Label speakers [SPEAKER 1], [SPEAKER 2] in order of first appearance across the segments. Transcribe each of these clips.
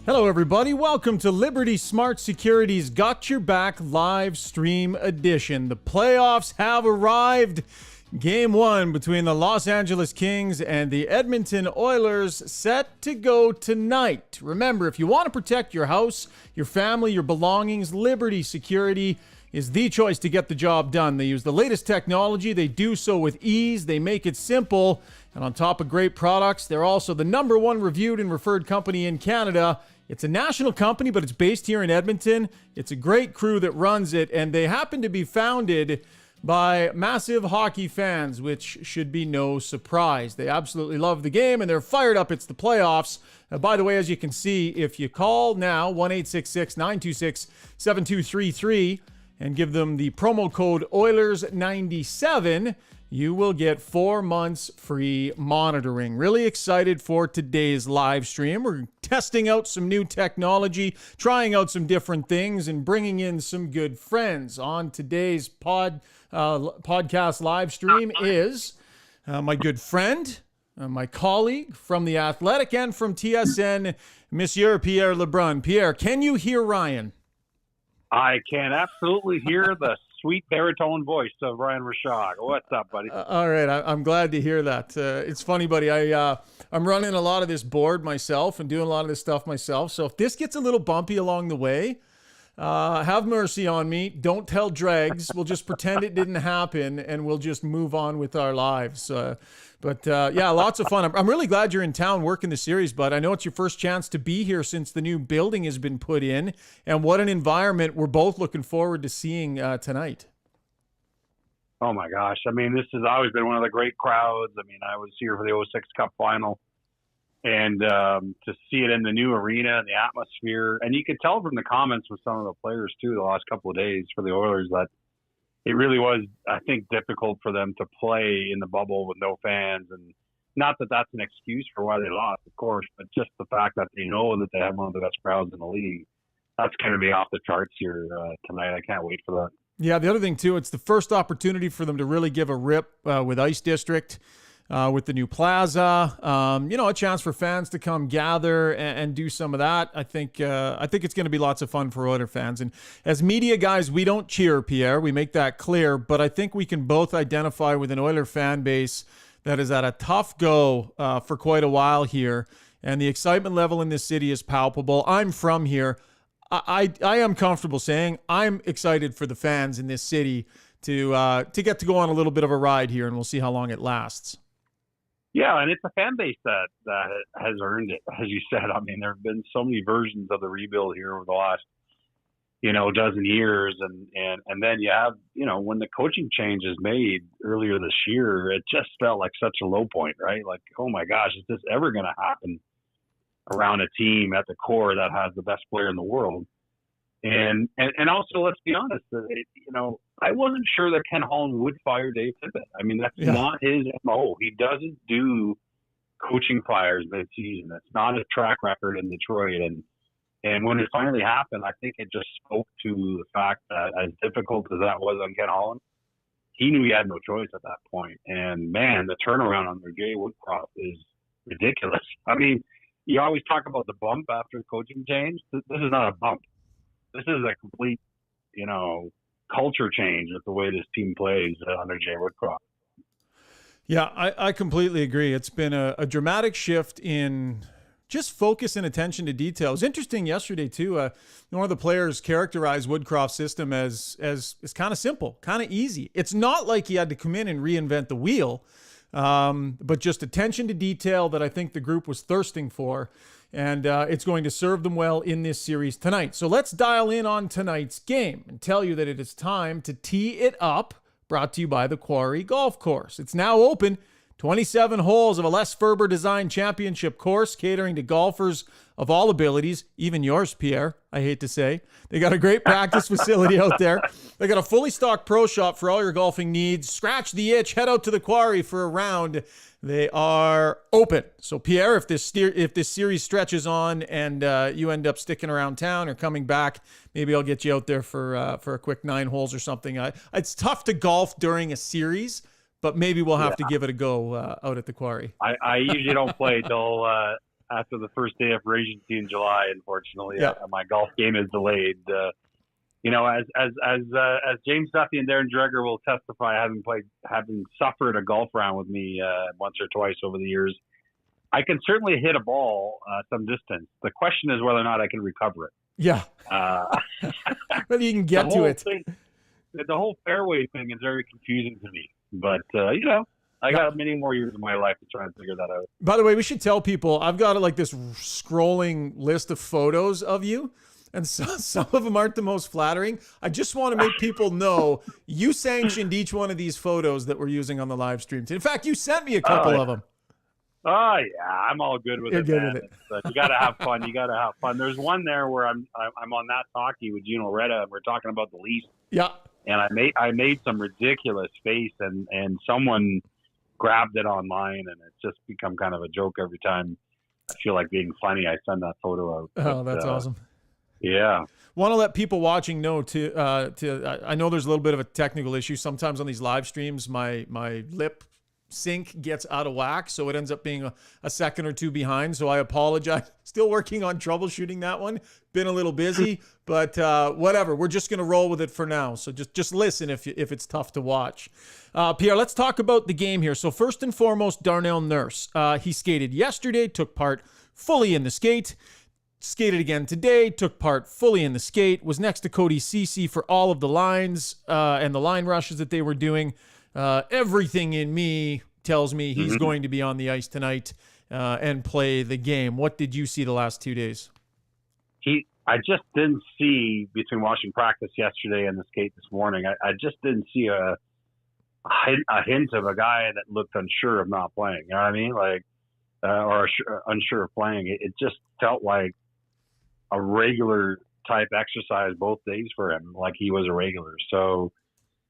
[SPEAKER 1] Hello, everybody. Welcome to Liberty Smart Security's Got Your Back live stream edition. The playoffs have arrived. Game one between the Los Angeles Kings and the Edmonton Oilers set to go tonight. Remember, if you want to protect your house, your family, your belongings, Liberty Security is the choice to get the job done. They use the latest technology. They do so with ease. They make it simple. And on top of great products, they're also the #1 reviewed and referred company in Canada. It's a national company, but it's based here in Edmonton. It's a great crew that runs it, and they happen to be founded by massive hockey fans, which should be no surprise. They absolutely love the game, and they're fired up. It's the playoffs. By the way, as you can see, if you call now, 1-866-926-7233, and give them the promo code Oilers97, you will get 4 months free monitoring. Really excited for today's live stream. We're testing out some new technology, trying out some different things, and bringing in some good friends. On today's podcast live stream is my good friend, my colleague from The Athletic and from TSN, Monsieur Pierre Lebrun. Pierre, can you hear Ryan?
[SPEAKER 2] I can absolutely hear the sweet baritone voice of Ryan Rashog. What's up, buddy?
[SPEAKER 1] All right, I'm glad to hear that. It's funny, buddy. I'm running a lot of this board myself and doing a lot of this stuff myself. So if this gets a little bumpy along the way, have mercy on me. Don't tell dregs. We'll just pretend it didn't happen, and we'll just move on with our lives. But yeah, lots of fun. I'm really glad you're in town working the series, bud. I know it's your first chance to be here since the new building has been put in, and what an environment we're both looking forward to seeing tonight.
[SPEAKER 2] Oh, my gosh. I mean, this has always been one of the great crowds. I mean, I was here for the '06 Cup final, and to see it in the new arena and the atmosphere, and you could tell from the comments with some of the players, too, the last couple of days for the Oilers that it really was, I think, difficult for them to play in the bubble with no fans. And not that that's an excuse for why they lost, of course, but just the fact that they know that they have one of the best crowds in the league. That's going to be off the charts here tonight. I can't wait for that.
[SPEAKER 1] Yeah, the other thing, too, it's the first opportunity for them to really give a rip with Ice District, with the new plaza. A chance for fans to come gather and do some of that. I think it's going to be lots of fun for Oiler fans. And as media guys, we don't cheer, Pierre. We make that clear. But I think we can both identify with an Oiler fan base that is at a tough go for quite a while here. And the excitement level in this city is palpable. I'm from here. I am comfortable saying I'm excited for the fans in this city to get to go on a little bit of a ride here, and we'll see how long it lasts.
[SPEAKER 2] Yeah, and it's a fan base that has earned it, as you said. I mean, there have been so many versions of the rebuild here over the last, dozen years. And then you have, when the coaching change is made earlier this year, it just felt like such a low point, right? Like, oh my gosh, is this ever going to happen around a team at the core that has the best player in the world? And also, let's be honest, I wasn't sure that Ken Holland would fire Dave Tippett. I mean, that's not his MO. He doesn't do coaching fires mid-season. That's not his track record in Detroit. And when it finally happened, I think it just spoke to the fact that as difficult as that was on Ken Holland, he knew he had no choice at that point. And, man, the turnaround under Jay Woodcroft is ridiculous. I mean, you always talk about the bump after the coaching change. This is not a bump. This is a complete, culture change with the way this team plays under Jay Woodcroft.
[SPEAKER 1] Yeah, I completely agree. It's been a dramatic shift in just focus and attention to detail. It was interesting yesterday, too. One of the players characterized Woodcroft's system as kind of simple, kind of easy. It's not like he had to come in and reinvent the wheel, But just attention to detail that I think the group was thirsting for. And it's going to serve them well in this series tonight. So let's dial in on tonight's game and tell you that it is time to tee it up, brought to you by the Quarry Golf Course. It's now open. 27 holes of a Les Ferber designed championship course catering to golfers of all abilities, even yours, Pierre, I hate to say. They got a great practice facility out there. They got a fully stocked pro shop for all your golfing needs. Scratch the itch, head out to the Quarry for a round. They are open. So, Pierre, if this series stretches on and you end up sticking around town or coming back, maybe I'll get you out there for a quick 9 holes or something. It's tough to golf during a series, but maybe we'll have to give it a go out at the Quarry.
[SPEAKER 2] I usually don't play till after the first day of free agency in July. Unfortunately, my golf game is delayed. As James Duffy and Darren Dreger will testify, having suffered a golf round with me once or twice over the years, I can certainly hit a ball some distance. The question is whether or not I can recover it.
[SPEAKER 1] Yeah. Whether you can get to it.
[SPEAKER 2] The whole fairway thing is very confusing to me. But, I got many more years of my life to try and figure that out.
[SPEAKER 1] By the way, we should tell people, I've got like this scrolling list of photos of you, and some of them aren't the most flattering. I just want to make people know you sanctioned each one of these photos that we're using on the live stream. In fact, you sent me a couple of them.
[SPEAKER 2] Oh, yeah, I'm all good with
[SPEAKER 1] You're
[SPEAKER 2] it,
[SPEAKER 1] good
[SPEAKER 2] man.
[SPEAKER 1] with it.
[SPEAKER 2] But you got to have fun. There's one there where I'm on that talkie with Gino Retta, and we're talking about the Leafs.
[SPEAKER 1] Yeah.
[SPEAKER 2] And I made some ridiculous face, and someone grabbed it online, and it's just become kind of a joke every time I feel like being funny. I send that photo out.
[SPEAKER 1] Oh, that's awesome.
[SPEAKER 2] Yeah.
[SPEAKER 1] Want to let people watching know too. I know there's a little bit of a technical issue sometimes on these live streams. My lip sync gets out of whack, so it ends up being a second or two behind. So I apologize. Still working on troubleshooting that one. Been a little busy, but whatever. We're just gonna roll with it for now. So just listen if it's tough to watch. Pierre, let's talk about the game here. So first and foremost, Darnell Nurse. He skated yesterday, took part fully in the skate. Skated again today, took part fully in the skate. Was next to Cody Ceci for all of the lines and the line rushes that they were doing. Everything in me tells me he's going to be on the ice tonight and play the game. What did you see the last 2 days?
[SPEAKER 2] I just didn't see, between watching practice yesterday and the skate this morning, I just didn't see a hint of a guy that looked unsure of not playing. You know what I mean? Like, or unsure of playing. It just felt like a regular type exercise both days for him, like he was a regular. So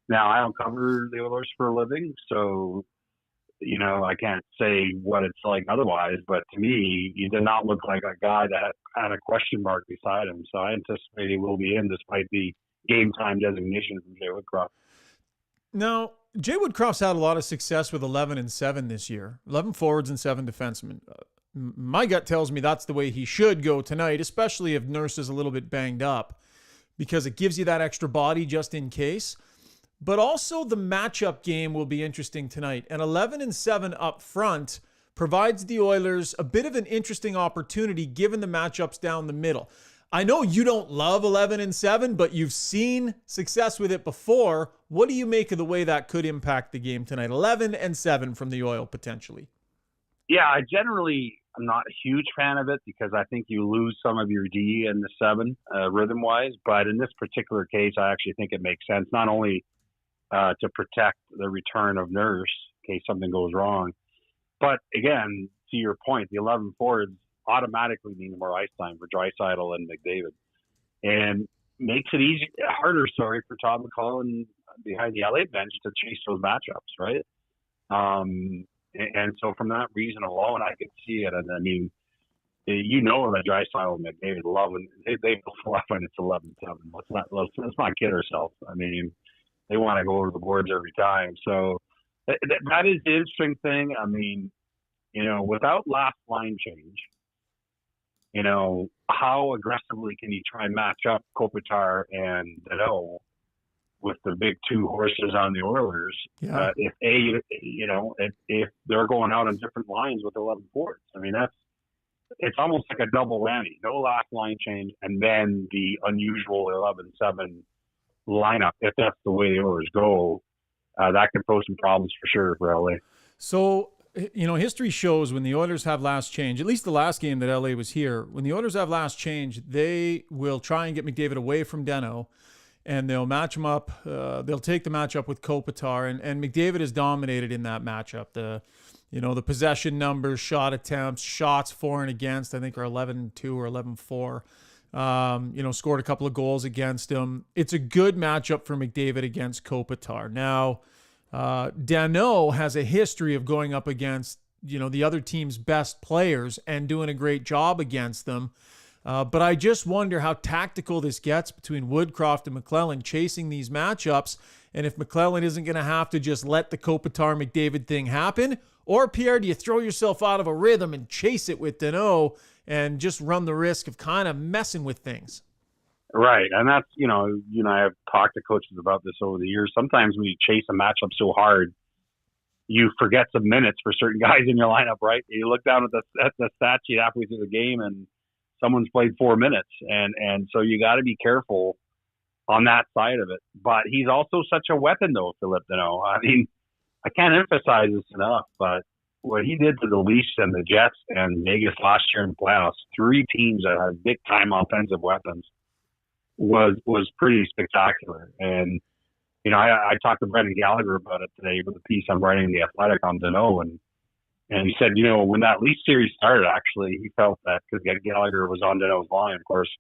[SPEAKER 2] now I don't cover the Oilers for a living, so I can't say what it's like otherwise. But to me, he did not look like a guy that had a question mark beside him. So I anticipate he will be in despite the game time designation from Jay Woodcroft.
[SPEAKER 1] Now, Jay Woodcroft's had a lot of success with 11 and 7 this year. 11 forwards and 7 defensemen. My gut tells me that's the way he should go tonight, especially if Nurse is a little bit banged up, because it gives you that extra body just in case. But also the matchup game will be interesting tonight. And 11 and 7 up front provides the Oilers a bit of an interesting opportunity given the matchups down the middle. I know you don't love 11 and 7, but you've seen success with it before. What do you make of the way that could impact the game tonight? 11 and 7 from the Oil potentially.
[SPEAKER 2] Yeah, I'm not a huge fan of it because I think you lose some of your D in the 7 rhythm-wise. But in this particular case, I actually think it makes sense, not only to protect the return of Nurse in case something goes wrong, but again, to your point, the 11 forwards automatically mean more ice time for Draisaitl and McDavid, and makes it harder for Todd McLellan behind the LA bench to chase those matchups, right? And so from that reason alone, I could see it. And I mean, that Draisaitl and McDavid love when they love when it's 11-7. Let's not kid ourselves. I mean, they want to go over the boards every time. So that is the interesting thing. I mean, without last line change, how aggressively can you try and match up Kopitar and Danault with the big two horses on the Oilers?
[SPEAKER 1] Yeah.
[SPEAKER 2] If they're going out on different lines with 11 forwards, I mean, it's almost like a double whammy. No last line change, and then the unusual 11-7 lineup. If that's the way the Oilers go, that could pose some problems for sure for LA.
[SPEAKER 1] So, history shows when the Oilers have last change, at least the last game that LA was here, when the Oilers have last change, they will try and get McDavid away from Deno, and they'll match him up. They'll take the matchup with Kopitar, and McDavid is dominated in that matchup. The possession numbers, shot attempts, shots for and against, I think are 11-2 or 11-4. Scored a couple of goals against him. It's a good matchup for McDavid against Kopitar. Now, Danault has a history of going up against, the other team's best players and doing a great job against them. But I just wonder how tactical this gets between Woodcroft and McClellan chasing these matchups. And if McClellan isn't going to have to just let the Kopitar-McDavid thing happen, or Pierre, do you throw yourself out of a rhythm and chase it with Danault and just run the risk of kind of messing with things?
[SPEAKER 2] Right. And that's, I have talked to coaches about this over the years. Sometimes when you chase a matchup so hard, you forget some minutes for certain guys in your lineup, right? You look down at the stat sheet halfway through the game and someone's played 4 minutes. And so you got to be careful on that side of it. But he's also such a weapon, though, Philip Danault. I mean, I can't emphasize this enough, but what he did to the Leafs and the Jets and Vegas last year in the playoffs, 3 teams that had big-time offensive weapons, was pretty spectacular. And, I talked to Brendan Gallagher about it today with the piece I'm writing in The Athletic on Danault, and he said, when that Leafs series started, actually, he felt that because Gallagher was on Danault's line, of course,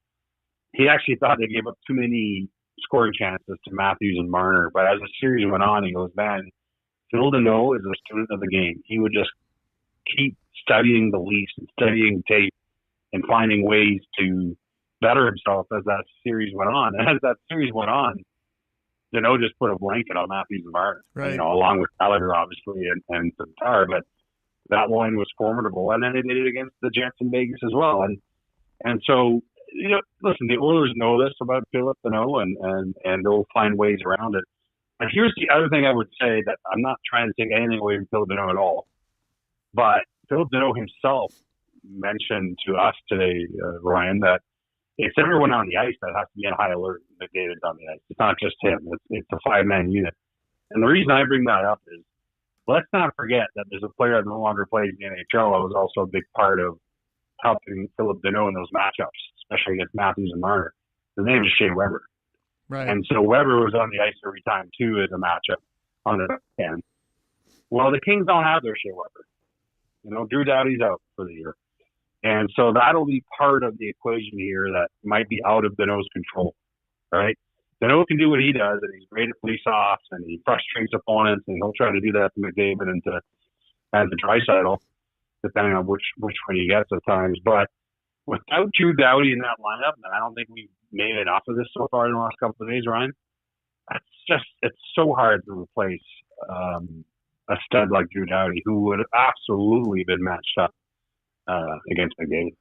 [SPEAKER 2] he actually thought they gave up too many scoring chances to Matthews and Marner. But as the series went on, he goes, man, Phil Danault is a student of the game. He would just keep studying the Leafs and studying tape and finding ways to better himself as that series went on. And as that series went on, Danault just put a blanket on Matthews and Martin,
[SPEAKER 1] right,
[SPEAKER 2] along with Gallagher, obviously, and Tatar. But that line was formidable. And then they did it against the Jets in Vegas as well. And so, listen, the Oilers know this about Philip Danault, and they'll find ways around it. But here's the other thing I would say, that I'm not trying to take anything away from Philip Danault at all. But Philip Danault himself mentioned to us today, Ryan, that it's everyone on the ice that has to be on high alert. McDavid's on the ice. It's not just him. It's a 5-man unit. And the reason I bring that up is, let's not forget that there's a player that no longer plays in the NHL that was also a big part of helping Philip Danault in those matchups, especially against Matthews and Marner. His name is Shea Weber.
[SPEAKER 1] Right.
[SPEAKER 2] And so Weber was on the ice every time, too, as a matchup on the end. Well, the Kings don't have their Shea Weber. Drew Doughty's out for the year. And so that'll be part of the equation here that might be out of Danault's control, right? Danault can do what he does, and he's great at face-offs, and he frustrates opponents, and he'll try to do that to McDavid and to Draisaitl, depending on which one he gets at times. But without Drew Doughty in that lineup, and I don't think we've made enough of this so far in the last couple of days, Ryan, it's so hard to replace a stud like Drew Doughty, who would have absolutely been matched up against McDavid.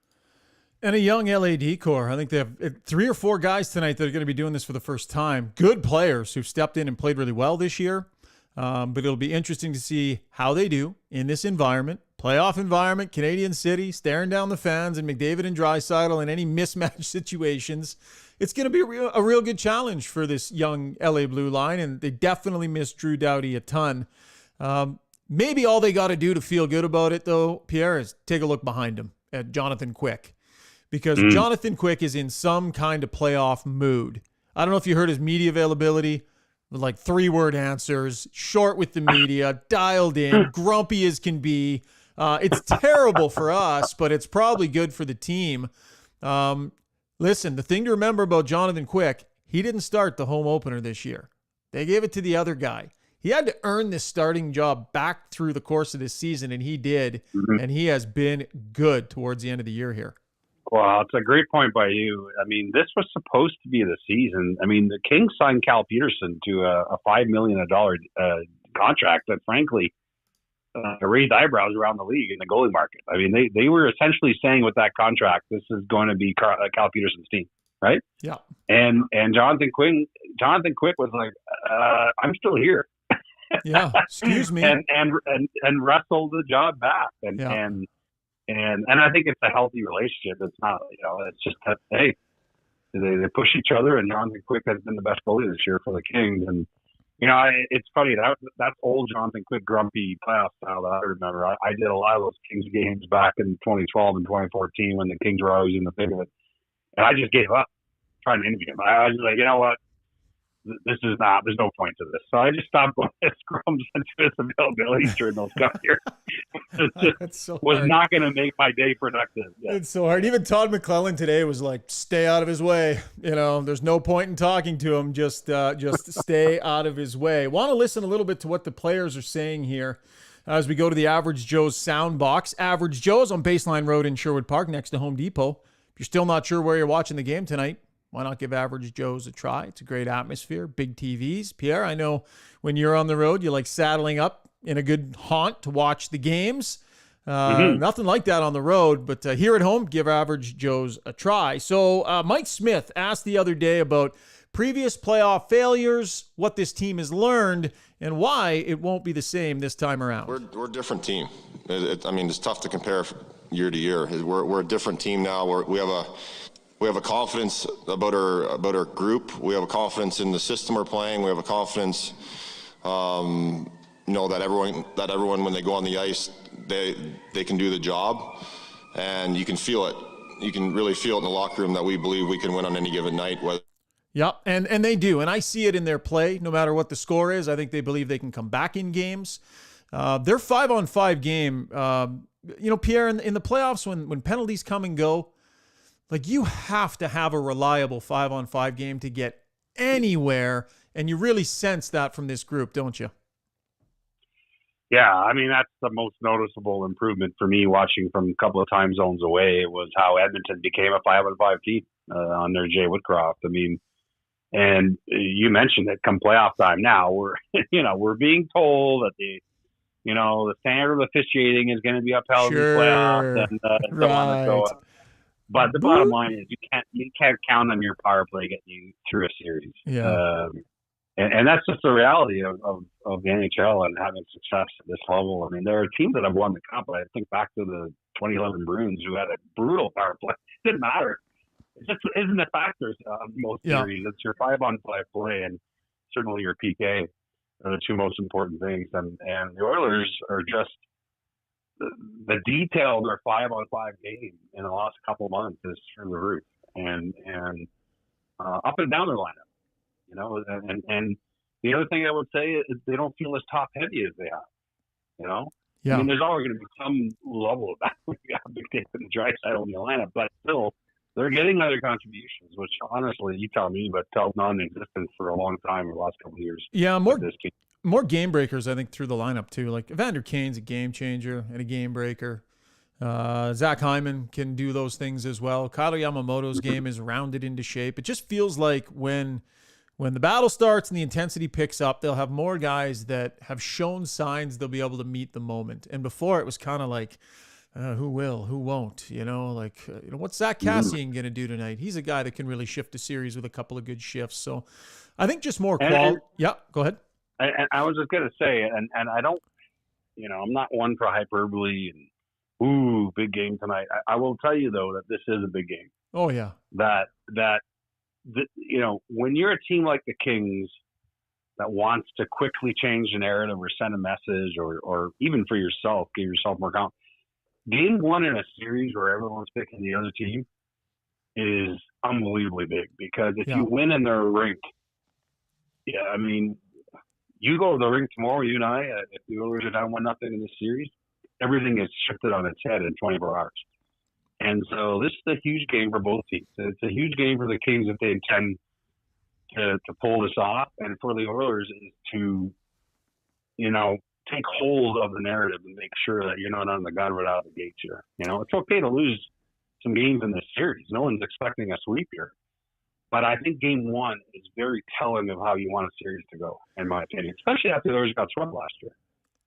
[SPEAKER 1] And a young LA core. I think they have 3 or 4 guys tonight that are going to be doing this for the first time. Good players who've stepped in and played really well this year. But it'll be interesting to see how they do in this environment. Playoff environment, Canadian City, staring down the fans, and McDavid and Draisaitl in any mismatch situations. It's going to be a real good challenge for this young LA Blue line, and they definitely miss Drew Doughty a ton. Maybe all they got to do to feel good about it, though, Pierre, is take a look behind him at Jonathan Quick. Because Jonathan Quick is in some kind of playoff mood. I don't know if you heard his media availability, like 3-word answers, short with the media, dialed in, grumpy as can be. It's terrible for us, but it's probably good for the team. Listen, the thing to remember about Jonathan Quick, he didn't start the home opener this year. They gave it to the other guy. He had to earn this starting job back through the course of this season, and he did, and he has been good towards the end of the year here.
[SPEAKER 2] Well, it's a great point by you. I mean, this was supposed to be the season. I mean, the Kings signed Cal Peterson to a $5 million contract that, frankly, raised eyebrows around the league in the goalie market. I mean, they were essentially saying with that contract, this is going to be Cal Peterson's team, right?
[SPEAKER 1] Yeah.
[SPEAKER 2] And Jonathan Quick was like, I'm still here.
[SPEAKER 1] Yeah. Excuse me.
[SPEAKER 2] and wrestled the job back. And I think it's a healthy relationship. It's not, it's just that, hey, they push each other, and Jonathan Quick has been the best goalie this year for the Kings. And It's funny that's old Jonathan Quick grumpy playoff style that I remember. I did a lot of those Kings games back in 2012 and 2014 when the Kings were always in the thick of it, and I just gave up trying to interview him. I was just like, you know what, there's no point to this. So I just stopped going to scrums and his availability during those cup years. Was not going to make my day productive. Yeah.
[SPEAKER 1] It's so hard. Even Todd McClellan today was like, stay out of his way. There's no point in talking to him. Just stay out of his way. Want to listen a little bit to what the players are saying here as we go to the Average Joe's sound box. Average Joe's on Baseline Road in Sherwood Park next to Home Depot. If you're still not sure where you're watching the game tonight, why not give Average Joe's a try? It's a great atmosphere, big TVs. Pierre, I know when you're on the road, you like saddling up in a good haunt to watch the games. Nothing like that on the road, but here at home, give Average Joe's a try. So Mike Smith asked the other day about previous playoff failures, what this team has learned, and why it won't be the same this time around.
[SPEAKER 3] We're a different team. It's tough to compare year to year. We're a different team now. We have a confidence about our group. We have a confidence in the system we're playing. We have a confidence, that everyone when they go on the ice, they can do the job, and you can feel it. You can really feel it in the locker room that we believe we can win on any given night.
[SPEAKER 1] Yeah, and they do, and I see it in their play. No matter what the score is, I think they believe they can come back in games. Their 5-on-5 game, Pierre, in the playoffs when penalties come and go. Like, you have to have a reliable 5-on-5 game to get anywhere, and you really sense that from this group, don't you?
[SPEAKER 2] Yeah, that's the most noticeable improvement for me watching from a couple of time zones away was how Edmonton became a 5-on-5 team on their Jay Woodcroft. And you mentioned it, come playoff time now, we're being told that the standard of officiating is going to be upheld in the playoffs and so on and so on. But the bottom line is you can't count on your power play getting you through a series.
[SPEAKER 1] Yeah.
[SPEAKER 2] And that's just the reality of the NHL and having success at this level. There are teams that have won the cup. I think back to the 2011 Bruins who had a brutal power play. It didn't matter. It just isn't a factor of most series. It's your 5-on-5 play and certainly your PK are the two most important things. And the Oilers are just the detail of their 5-on-5 game in the last couple of months is through the roof and up and down their lineup, and the other thing I would say is they don't feel as top heavy as they have, Yeah. There's always going to be some level of that when you have Big Dave and Draisaitl in the lineup, but still they're getting other contributions, which honestly, you tell me, but felt non-existent for a long time in the last couple of years.
[SPEAKER 1] Yeah, more game breakers, I think, through the lineup, too. Like, Evander Kane's a game changer and a game breaker. Zach Hyman can do those things as well. Kyle Yamamoto's game is rounded into shape. It just feels like when the battle starts and the intensity picks up, they'll have more guys that have shown signs they'll be able to meet the moment. And before, it was kind of like, who will, who won't? What's Zach Kassian going to do tonight? He's a guy that can really shift a series with a couple of good shifts. So I think just more quality. Yeah, go ahead.
[SPEAKER 2] And I was just going to say, and I don't, I'm not one for hyperbole and, big game tonight. I will tell you, though, that this is a big game.
[SPEAKER 1] Oh, yeah.
[SPEAKER 2] When you're a team like the Kings that wants to quickly change the narrative or send a message or even for yourself, give yourself more confidence, game one in a series where everyone's picking the other team is unbelievably big because if you win in their rink, you go to the rink tomorrow, you and I, if the Oilers are down 1-0 in this series, everything is shifted on its head in 24 hours. And so this is a huge game for both teams. It's a huge game for the Kings if they intend to pull this off, and for the Oilers is to, take hold of the narrative and make sure that you're not on the gun right out of the gates here. It's okay to lose some games in this series. No one's expecting a sweep here. But I think game one is very telling of how you want a series to go, in my opinion, especially after the Oilers got swept last year.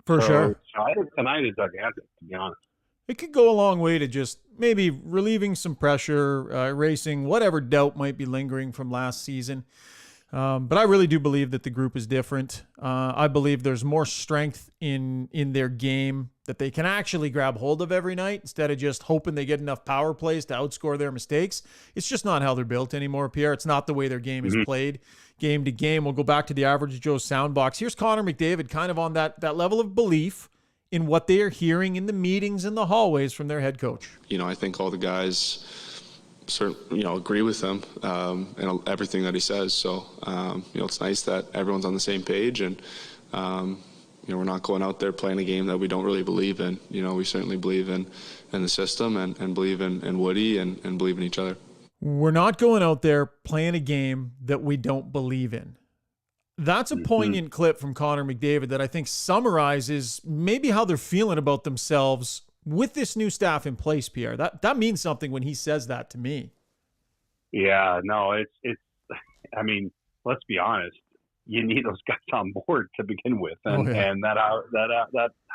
[SPEAKER 1] For sure.
[SPEAKER 2] So I think tonight is gigantic, to be honest.
[SPEAKER 1] It could go a long way to just maybe relieving some pressure, erasing whatever doubt might be lingering from last season. But I really do believe that the group is different. I believe there's more strength in their game that they can actually grab hold of every night instead of just hoping they get enough power plays to outscore their mistakes. It's just not how they're built anymore, Pierre. It's not the way their game is played game to game. We'll go back to the Average Joe soundbox. Here's Connor McDavid kind of on that level of belief in what they are hearing in the meetings in the hallways from their head coach.
[SPEAKER 4] I think all the guys agree with him and everything that he says. So, it's nice that everyone's on the same page, and we're not going out there playing a game that we don't really believe in. We certainly believe in the system and believe in Woody and believe in each other.
[SPEAKER 1] We're not going out there playing a game that we don't believe in. That's a poignant clip from Connor McDavid that I think summarizes maybe how they're feeling about themselves with this new staff in place, Pierre. That means something when he says that to me.
[SPEAKER 2] Yeah, no, it's I mean, let's be honest. You need those guys on board to begin with, and and that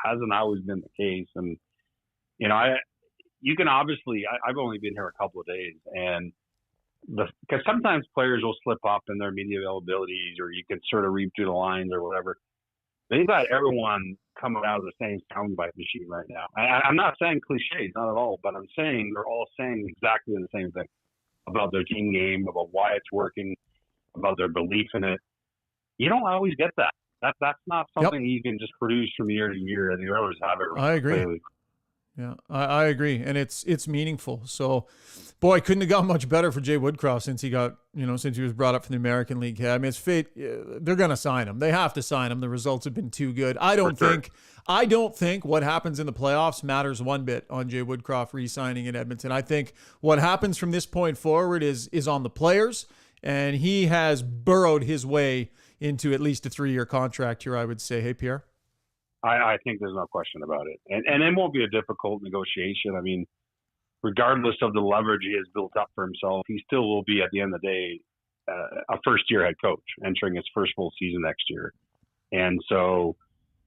[SPEAKER 2] hasn't always been the case. And you can obviously, I've only been here a couple of days, and because sometimes players will slip up in their media availabilities, or you can sort of read through the lines or whatever. They've got everyone coming out of the same soundbite machine right now. I'm not saying cliches, not at all, but I'm saying they're all saying exactly the same thing about their team game, about why it's working, about their belief in it. You don't always get that. That's not something you can just produce from year to year, and the others have it.
[SPEAKER 1] I agree.
[SPEAKER 2] Daily.
[SPEAKER 1] Yeah, I agree, and it's meaningful. So, boy, couldn't have gone much better for Jay Woodcroft since he got since he was brought up from the American League. I mean, it's fate. They're going to sign him. They have to sign him. The results have been too good. I don't think what happens in the playoffs matters one bit on Jay Woodcroft re-signing in Edmonton. I think what happens from this point forward is on the players, and he has burrowed his way into at least a 3-year contract here, I would say. Hey, Pierre?
[SPEAKER 2] I think there's no question about it. And it won't be a difficult negotiation. I mean, regardless of the leverage he has built up for himself, he still will be, at the end of the day, a first-year head coach entering his first full season next year. And so,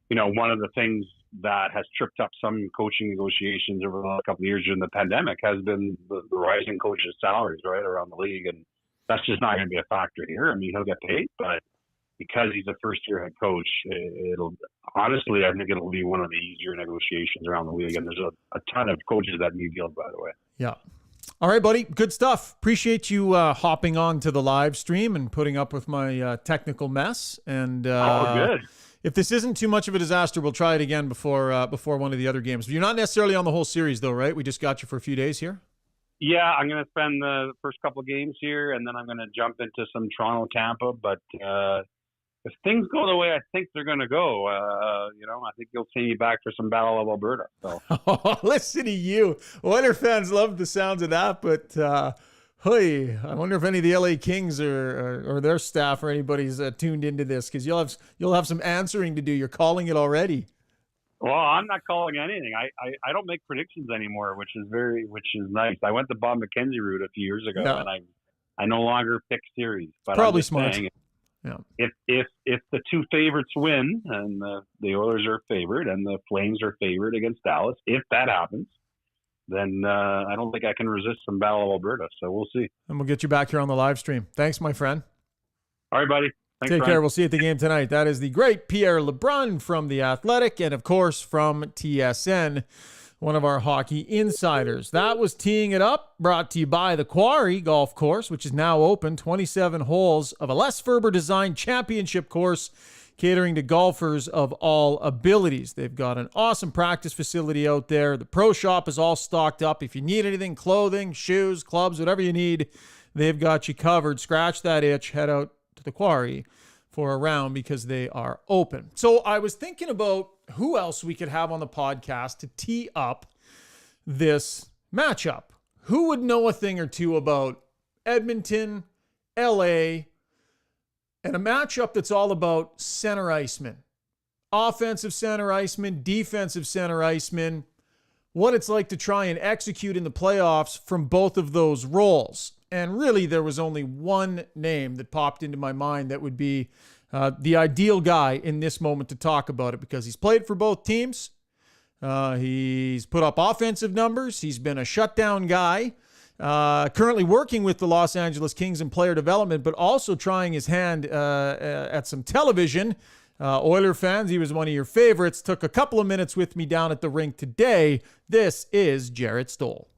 [SPEAKER 2] one of the things that has tripped up some coaching negotiations over the last couple of years during the pandemic has been the rising coaches' salaries, right, around the league. And that's just not going to be a factor here. I mean, he'll get paid, but because he's a first-year head coach, honestly, I think it'll be one of the easier negotiations around the league. And there's a ton of coaches that need deals, by the way.
[SPEAKER 1] Yeah. All right, buddy. Good stuff. Appreciate you hopping on to the live stream and putting up with my technical mess. And
[SPEAKER 2] good.
[SPEAKER 1] If this isn't too much of a disaster, we'll try it again before one of the other games. But you're not necessarily on the whole series, though, right? We just got you for a few days here.
[SPEAKER 2] Yeah, I'm going to spend the first couple of games here, and then I'm going to jump into some Toronto, Tampa. But if things go the way I think they're going to go, I think you'll see me back for some Battle of Alberta. So.
[SPEAKER 1] Listen to you. Oiler fans love the sounds of that, but I wonder if any of the LA Kings or their staff or anybody's tuned into this, because you'll have some answering to do. You're calling it already.
[SPEAKER 2] Well, I'm not calling anything. I don't make predictions anymore, which is nice. I went the Bob McKenzie route a few years ago, and I no longer pick series. But
[SPEAKER 1] probably smart.
[SPEAKER 2] Yeah. If the two favorites win, and the Oilers are favored and the Flames are favored against Dallas, if that happens, then I don't think I can resist some Battle of Alberta. So we'll see.
[SPEAKER 1] And we'll get you back here on the live stream. Thanks, my friend.
[SPEAKER 2] All right, buddy. Thanks,
[SPEAKER 1] Take
[SPEAKER 2] Brian.
[SPEAKER 1] care. We'll see you at the game tonight. That is the great Pierre Lebrun from The Athletic and, of course, from TSN, one of our hockey insiders. That was Teeing It Up, brought to you by the Quarry Golf Course, which is now open. 27 holes of a Les Ferber-designed championship course catering to golfers of all abilities. They've got an awesome practice facility out there. The pro shop is all stocked up. If you need anything, clothing, shoes, clubs, whatever you need, they've got you covered. Scratch that itch. Head out to the Quarry for a round because they are open. So I was thinking about who else we could have on the podcast to tee up this matchup. Who would know a thing or two about Edmonton, LA, and a matchup that's all about center icemen, offensive center icemen, defensive center icemen, what it's like to try and execute in the playoffs from both of those roles. And really, there was only one name that popped into my mind that would be the ideal guy in this moment to talk about it, because he's played for both teams. He's put up offensive numbers. He's been a shutdown guy. currently working with the Los Angeles Kings in player development, but also trying his hand at some television. Oiler fans, he was one of your favorites. Took a couple of minutes with me down at the rink today. This is Lebrun Stoll.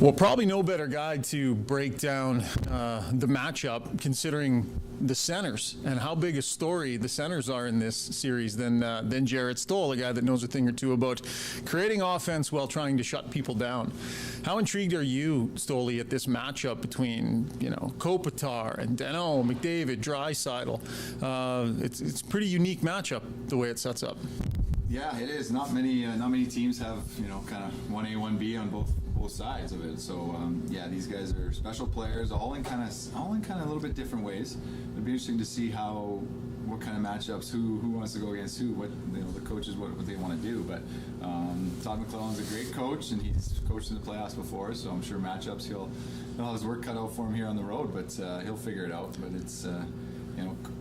[SPEAKER 1] Well, probably no better guy to break down the matchup, considering the centers and how big a story the centers are in this series than Lebrun Stoll, a guy that knows a thing or two about creating offense while trying to shut people down. How intrigued are you, Stoley, at this matchup between Kopitar and Danault, McDavid, Draisaitl? It's a pretty unique matchup the way it sets up.
[SPEAKER 5] Yeah, it is. Not many teams have kind of 1A, 1B on both sides of it. So yeah, these guys are special players, all in kind of a little bit different ways. It'd be interesting to see what kind of matchups, who wants to go against who, what the coaches what they want to do. But Todd McClellan's a great coach, and he's coached in the playoffs before, so I'm sure matchups he'll have his work cut out for him here on the road, but he'll figure it out. But it's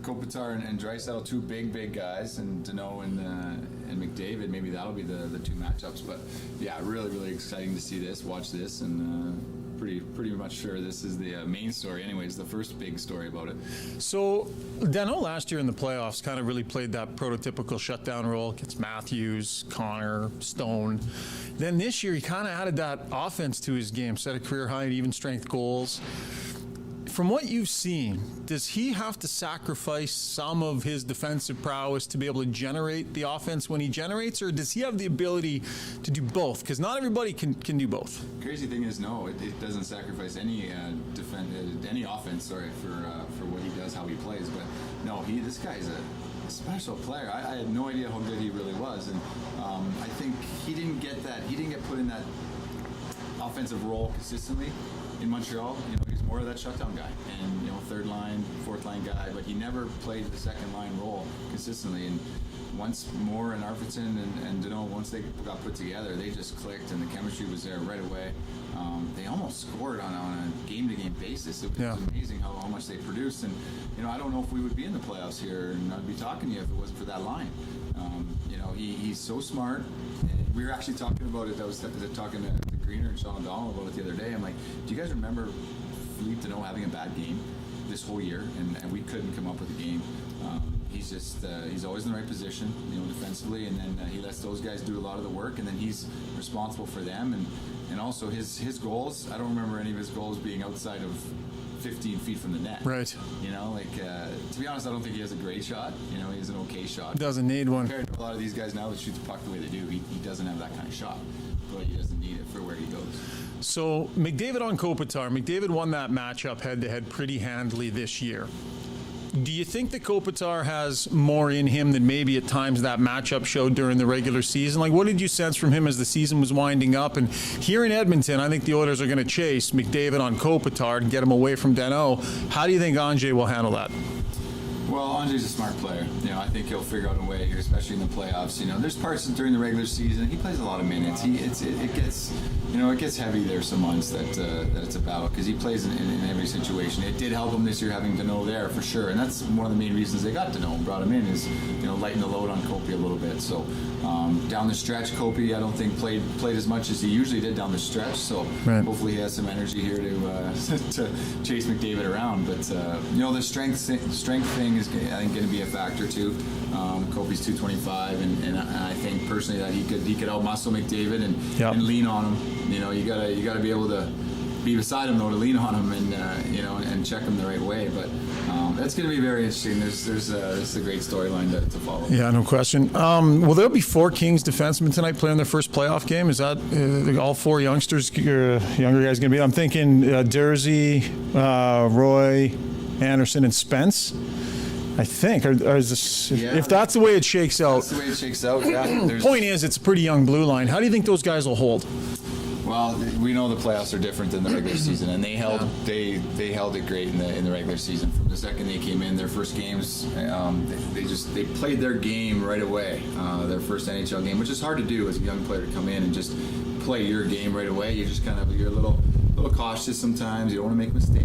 [SPEAKER 5] Kopitar and Draisaitl, two big guys, and Danault and McDavid, maybe that'll be the two matchups. But yeah, really exciting to see this, watch this, and pretty much sure this is the main story anyways, the first big story about it.
[SPEAKER 1] So Danault last year in the playoffs kind of really played that prototypical shutdown role against Matthews, Connor, Stone. Then this year he kind of added that offense to his game, set a career high in even strength goals. From what you've seen, does he have to sacrifice some of his defensive prowess to be able to generate the offense when he generates, or does he have the ability to do both? Because not everybody can do both.
[SPEAKER 5] Crazy thing is, no, it doesn't sacrifice any offense. For what he does, how he plays. But no, this guy's a special player. I had no idea how good he really was, and I think he didn't get put in that offensive role consistently in Montreal. He's more of that shutdown guy, and third line, fourth line guy, but he never played the second line role consistently. And once Moore and Arvidsson and Danault, once they got put together, they just clicked, and the chemistry was there right away. They almost scored on a game-to-game basis. It was amazing how much they produced, and I don't know if we would be in the playoffs here, and I'd be talking to you if it wasn't for that line. He's so smart. We were actually talking about it. I was talking to Greener and Sean O'Donnell about it the other day. I'm like, do you guys remember Philippe Danault having a bad game this whole year, and we couldn't come up with a game? He's just he's always in the right position, defensively, and then he lets those guys do a lot of the work, and then he's responsible for them, and also his goals. I don't remember any of his goals being outside of 15 feet from the net.
[SPEAKER 1] Right.
[SPEAKER 5] To be honest, I don't think he has a great shot. He has an okay shot.
[SPEAKER 1] Doesn't need one.
[SPEAKER 5] Compared to a lot of these guys now that shoot the puck the way they do, he doesn't have that kind of shot, but he doesn't need it for where he goes.
[SPEAKER 1] So McDavid on Kopitar. McDavid won that matchup head-to-head pretty handily this year. Do you think that Kopitar has more in him than maybe at times that matchup showed during the regular season? Like, what did you sense from him as the season was winding up? And here in Edmonton, I think the Oilers are going to chase McDavid on Kopitar and get him away from Danault. How do you think Ange will handle that?
[SPEAKER 5] Well, Andre's a smart player. I think he'll figure out a way here, especially in the playoffs. There's parts during the regular season he plays a lot of minutes. It gets heavy there some months that it's a battle because he plays in every situation. It did help him this year having Danault there for sure, and that's one of the main reasons they got Danault and brought him in is lighten the load on Kopi a little bit. So down the stretch, Kopi I don't think played as much as he usually did down the stretch. So hopefully he has some energy here to chase McDavid around. But the strength thing is I think going to be a factor too. Kopi's 225, and I think personally that he could outmuscle McDavid and lean on him. You gotta be able to be beside him though to lean on him and check him the right way. But that's going to be very interesting. There's a great storyline to follow.
[SPEAKER 1] Yeah, no question. Will there be 4 Kings defensemen tonight playing their first playoff game? Is that all 4 younger guys going to be? I'm thinking Dursey, Roy, Anderson, and Spence. I think, if that's the way it shakes out.
[SPEAKER 5] That's the way it shakes out. Yeah.
[SPEAKER 1] Point is, it's a pretty young blue line. How do you think those guys will hold?
[SPEAKER 5] Well, we know the playoffs are different than the regular season, and they held it great in the regular season. From the second they came in, their first games, they played their game right away. Their first NHL game, which is hard to do as a young player to come in and just play your game right away. You're a little cautious sometimes. You don't want to make a mistake.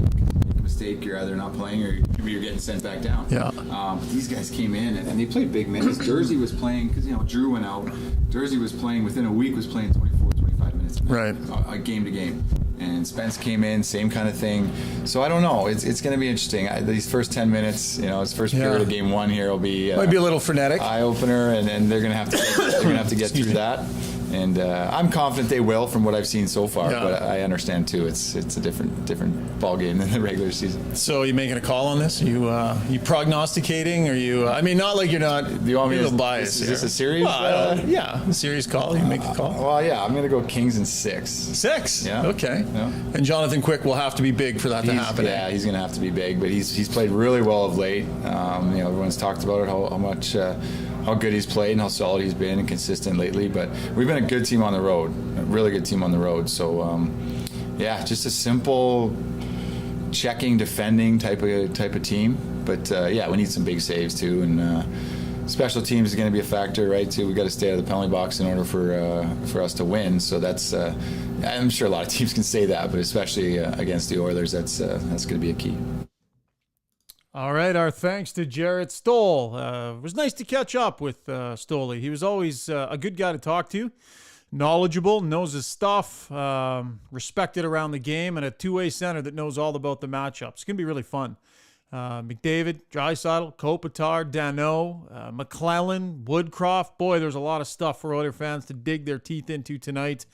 [SPEAKER 5] You're either not playing or you're getting sent back down.
[SPEAKER 1] Yeah.
[SPEAKER 5] But these guys came in and they played big minutes. Dursey was playing because Drew went out. Dursey was playing within a week. Was playing 24, 25 minutes.
[SPEAKER 1] Right.
[SPEAKER 5] Game to game. And Spence came in, same kind of thing. So I don't know. It's going to be interesting. These first 10 minutes, his first period of game one here will be
[SPEAKER 6] might be a little frenetic,
[SPEAKER 5] eye opener, and they're going to have to get through that. And I'm confident they will, from what I've seen so far.
[SPEAKER 6] Yeah.
[SPEAKER 5] But I understand too. It's a different ball game than the regular season.
[SPEAKER 6] So are you making a call on this? You prognosticating? Or you? I mean, not like you're not.
[SPEAKER 5] Do you want me
[SPEAKER 6] to
[SPEAKER 5] to
[SPEAKER 6] bias?
[SPEAKER 5] Is this a series?
[SPEAKER 6] Yeah, a series call. You make a call.
[SPEAKER 5] Well, yeah, I'm going to go Kings in 6.
[SPEAKER 6] 6.
[SPEAKER 5] Yeah.
[SPEAKER 6] Okay.
[SPEAKER 5] Yeah.
[SPEAKER 6] And Jonathan Quick will have to be big for that to happen.
[SPEAKER 5] Yeah, he's going to have to be big, but he's played really well of late. Everyone's talked about it, how much. How good he's played and how solid he's been and consistent lately. But we've been a good team on the road, a really good team on the road. So, just a simple checking, defending type of team. But we need some big saves too. And special teams is going to be a factor, right? Too. We got to stay out of the penalty box in order for us to win. So that's. I'm sure a lot of teams can say that, but especially against the Oilers, that's going to be a key.
[SPEAKER 1] All right, our thanks to Jarrett Stoll. It was nice to catch up with Stoll. He was always a good guy to talk to, knowledgeable, knows his stuff, respected around the game, and a two-way center that knows all about the matchups. It's going to be really fun. McDavid, Draisaitl, Kopitar, Danault, McClellan, Woodcroft. Boy, there's a lot of stuff for Oilers fans to dig their teeth into tonight,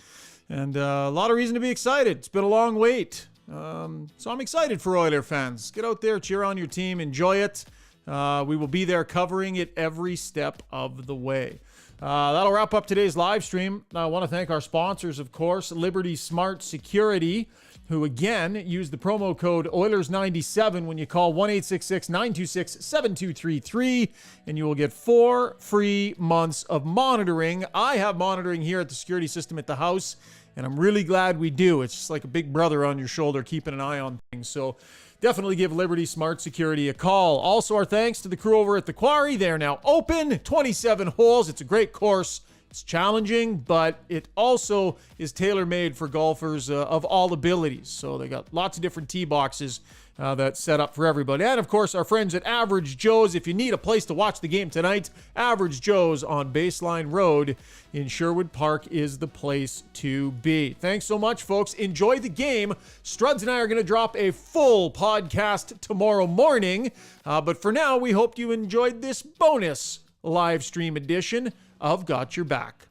[SPEAKER 1] and a lot of reason to be excited. It's been a long wait. So I'm excited for Oilers fans. Get out there, cheer on your team, enjoy it. We will be there covering it every step of the way. That'll wrap up today's live stream. I want to thank our sponsors, of course, Liberty Smart Security, who again use the promo code Oilers97 when you call 1-866-926-7233, and you will get 4 free months of monitoring. I have monitoring here at the security system at the house, and I'm really glad we do. It's just like a big brother on your shoulder keeping an eye on things. So definitely give Liberty Smart Security a call. Also, our thanks to the crew over at the Quarry. They are now open, 27 holes. It's a great course. It's challenging, but it also is tailor-made for golfers of all abilities. So they got lots of different tee boxes that's set up for everybody. And, of course, our friends at Average Joe's. If you need a place to watch the game tonight, Average Joe's on Baseline Road in Sherwood Park is the place to be. Thanks so much, folks. Enjoy the game. Struds and I are going to drop a full podcast tomorrow morning. But for now, we hope you enjoyed this bonus live stream edition of Got Your Back.